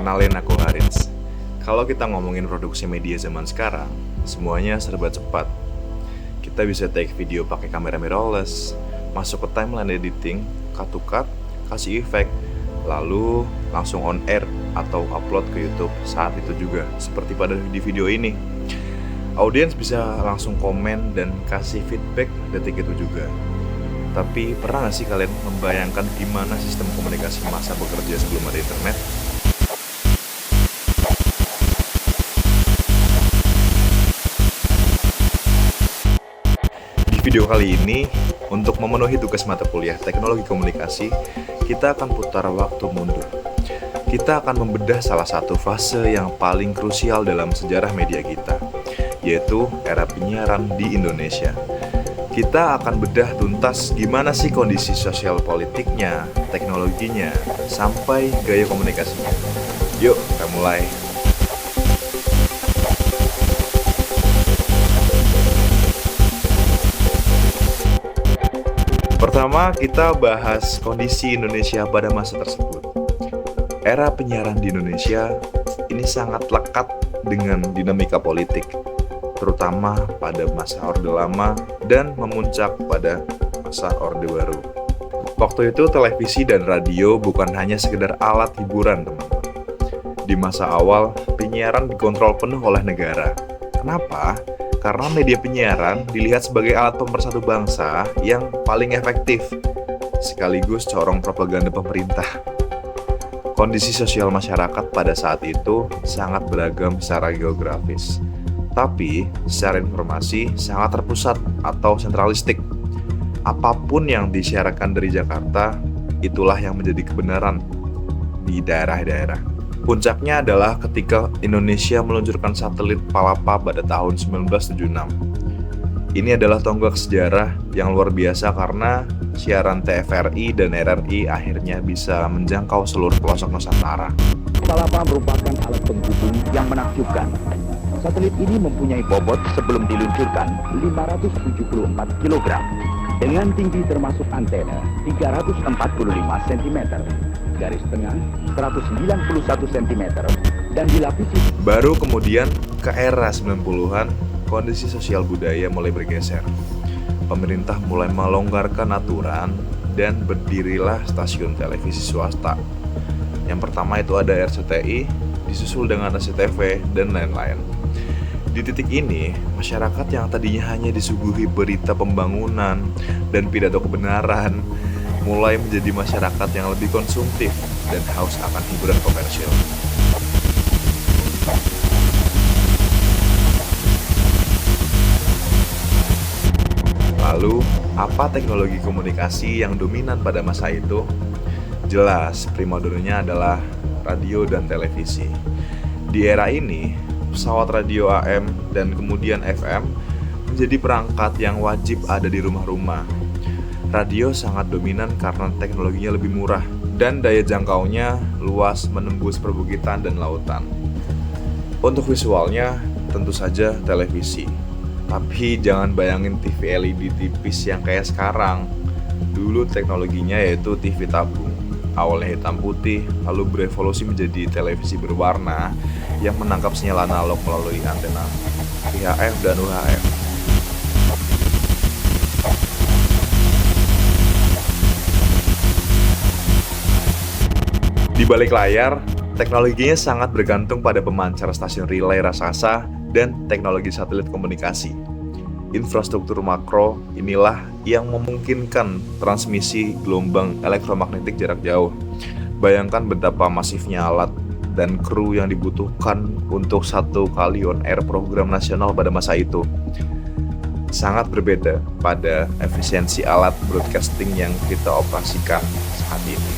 Kenalin aku Harins. Kalau kita ngomongin produksi media zaman sekarang, semuanya serba cepat. Kita bisa take video pakai kamera mirrorless, masuk ke timeline editing, cut to cut, kasih efek, lalu langsung on air atau upload ke YouTube saat itu juga, seperti pada di video ini. Audiens bisa langsung komen dan kasih feedback detik itu juga. Tapi pernah gak sih kalian membayangkan gimana sistem komunikasi massa bekerja sebelum ada internet? Di video kali ini, untuk memenuhi tugas mata kuliah teknologi komunikasi, kita akan putar waktu mundur. Kita akan membedah salah satu fase yang paling krusial dalam sejarah media kita, yaitu era penyiaran di Indonesia. Kita akan bedah tuntas gimana sih kondisi sosial politiknya, teknologinya, sampai gaya komunikasinya. Yuk, kita mulai. Pertama, kita bahas kondisi Indonesia pada masa tersebut. Era penyiaran di Indonesia ini sangat lekat dengan dinamika politik, terutama pada masa Orde Lama dan memuncak pada masa Orde Baru. Waktu itu televisi dan radio bukan hanya sekedar alat hiburan, teman-teman. Di masa awal, penyiaran dikontrol penuh oleh negara. Kenapa? Karena media penyiaran dilihat sebagai alat pemersatu bangsa yang paling efektif, sekaligus corong propaganda pemerintah. Kondisi sosial masyarakat pada saat itu sangat beragam secara geografis, tapi secara informasi sangat terpusat atau sentralistik. Apapun yang disiarkan dari Jakarta, itulah yang menjadi kebenaran di daerah-daerah. Puncaknya adalah ketika Indonesia meluncurkan satelit Palapa pada tahun 1976. Ini adalah tonggak sejarah yang luar biasa karena siaran TVRI dan RRI akhirnya bisa menjangkau seluruh pelosok Nusantara. Palapa merupakan alat penghubung yang menakjubkan. Satelit ini mempunyai bobot sebelum diluncurkan 574 kg dengan tinggi termasuk antena 345 cm, garis tengah 191 cm, dan dilapisi. Baru kemudian ke era 90-an, kondisi sosial budaya mulai bergeser. Pemerintah mulai melonggarkan aturan dan berdirilah stasiun televisi swasta. Yang pertama itu ada RCTI, disusul dengan SCTV, dan lain-lain. Di titik ini, masyarakat yang tadinya hanya disuguhi berita pembangunan dan pidato kebenaran, mulai menjadi masyarakat yang lebih konsumtif dan haus akan hiburan komersil. Lalu, apa teknologi komunikasi yang dominan pada masa itu? Jelas, primadonanya adalah radio dan televisi. Di era ini, pesawat radio AM dan kemudian FM menjadi perangkat yang wajib ada di rumah-rumah. Radio sangat dominan karena teknologinya lebih murah dan daya jangkaunya luas menembus perbukitan dan lautan. Untuk visualnya, tentu saja televisi. Tapi jangan bayangin TV LED tipis yang kayak sekarang. Dulu teknologinya yaitu TV tabung. Awalnya hitam putih, lalu berevolusi menjadi televisi berwarna yang menangkap sinyal analog melalui antena VHF dan UHF. Di balik layar, teknologinya sangat bergantung pada pemancar stasiun relay raksasa dan teknologi satelit komunikasi. Infrastruktur makro inilah yang memungkinkan transmisi gelombang elektromagnetik jarak jauh. Bayangkan betapa masifnya alat dan kru yang dibutuhkan untuk satu kali on air program nasional pada masa itu. Sangat berbeda pada efisiensi alat broadcasting yang kita operasikan saat ini.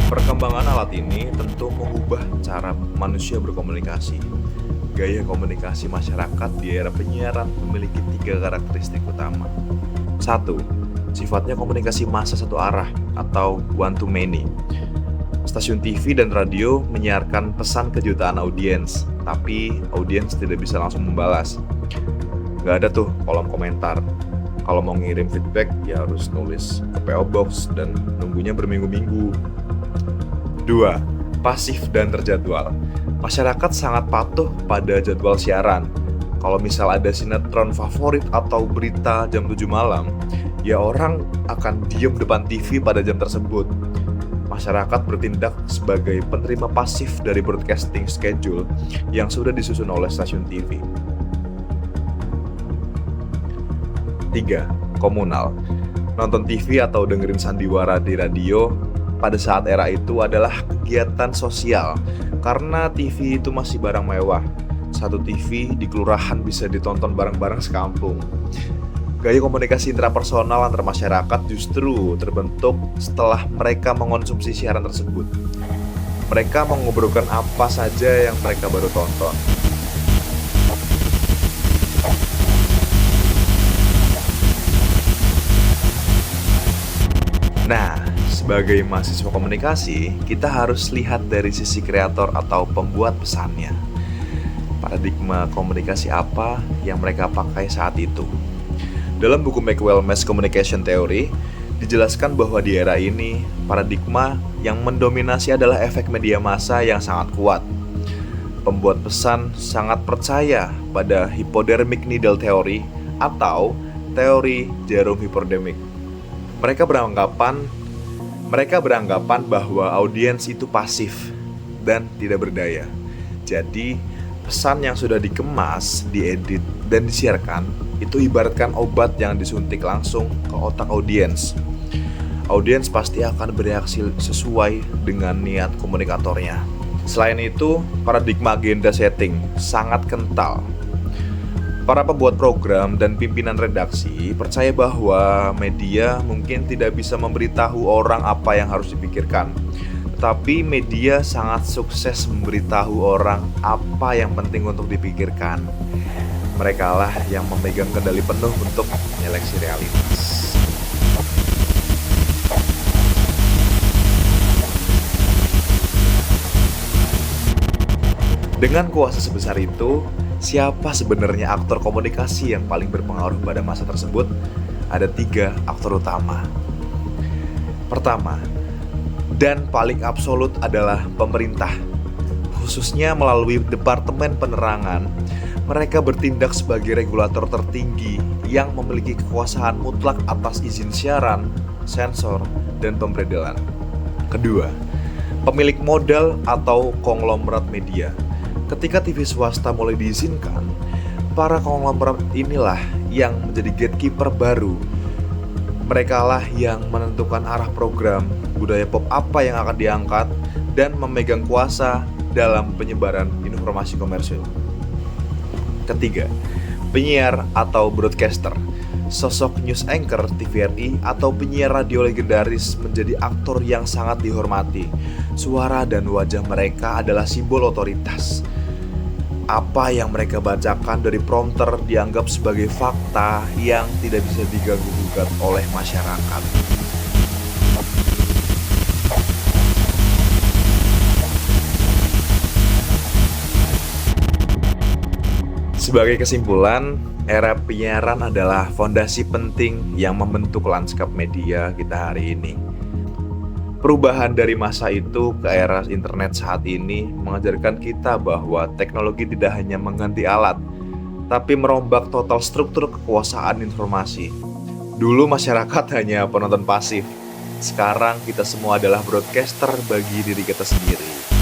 Perkembangan alat ini tentu mengubah cara manusia berkomunikasi. Gaya komunikasi masyarakat di era penyiaran memiliki 3 karakteristik utama. 1. Sifatnya komunikasi massa satu arah atau one to many. Stasiun TV dan radio menyiarkan pesan ke jutaan audiens, tapi audiens tidak bisa langsung membalas. Gak ada tuh kolom komentar. Kalau mau ngirim feedback ya harus nulis ke PO Box dan nunggunya berminggu-minggu. 2. Pasif dan terjadwal. Masyarakat sangat patuh pada jadwal siaran. Kalau misal ada sinetron favorit atau berita jam 7 malam, ya orang akan diem depan TV pada jam tersebut. Masyarakat bertindak sebagai penerima pasif dari broadcasting schedule yang sudah disusun oleh stasiun TV. 3. Komunal. Nonton TV atau dengerin sandiwara di radio pada saat era itu adalah kegiatan sosial karena TV itu masih barang mewah. Satu TV di kelurahan bisa ditonton bareng-bareng sekampung. Gaya komunikasi intrapersonal antar masyarakat justru terbentuk setelah mereka mengonsumsi siaran tersebut. Mereka mengobrolkan apa saja yang mereka baru tonton. Nah, sebagai mahasiswa komunikasi, kita harus lihat dari sisi kreator atau pembuat pesannya. Paradigma komunikasi apa yang mereka pakai saat itu. Dalam buku Maxwell Mass Communication Theory, dijelaskan bahwa di era ini, paradigma yang mendominasi adalah efek media massa yang sangat kuat. Pembuat pesan sangat percaya pada hypodermic needle theory atau teori jarum hipodemik. Mereka beranggapan bahwa audiens itu pasif dan tidak berdaya. Jadi, pesan yang sudah dikemas, diedit, dan disiarkan itu ibaratkan obat yang disuntik langsung ke otak audiens. Audiens pasti akan bereaksi sesuai dengan niat komunikatornya. Selain itu, paradigma agenda setting sangat kental. Para pembuat program dan pimpinan redaksi percaya bahwa media mungkin tidak bisa memberitahu orang apa yang harus dipikirkan. Tetapi media sangat sukses memberitahu orang apa yang penting untuk dipikirkan. Merekalah yang memegang kendali penuh untuk menyeleksi realitas. Dengan kuasa sebesar itu, siapa sebenarnya aktor komunikasi yang paling berpengaruh pada masa tersebut? Ada 3 aktor utama. Pertama, dan paling absolut adalah pemerintah. Khususnya melalui Departemen Penerangan, mereka bertindak sebagai regulator tertinggi yang memiliki kekuasaan mutlak atas izin siaran, sensor, dan pemberedelan. Kedua, pemilik modal atau konglomerat media. Ketika TV swasta mulai diizinkan, para konglomerat inilah yang menjadi gatekeeper baru. Merekalah yang menentukan arah program, budaya pop apa yang akan diangkat, dan memegang kuasa dalam penyebaran informasi komersil. Ketiga, penyiar atau broadcaster. Sosok news anchor TVRI atau penyiar radio legendaris menjadi aktor yang sangat dihormati. Suara dan wajah mereka adalah simbol otoritas. Apa yang mereka bacakan dari prompter dianggap sebagai fakta yang tidak bisa diganggu-gugat oleh masyarakat. Sebagai kesimpulan, era penyiaran adalah fondasi penting yang membentuk lanskap media kita hari ini. Perubahan dari masa itu ke era internet saat ini mengajarkan kita bahwa teknologi tidak hanya mengganti alat, tapi merombak total struktur kekuasaan informasi. Dulu masyarakat hanya penonton pasif, sekarang kita semua adalah broadcaster bagi diri kita sendiri.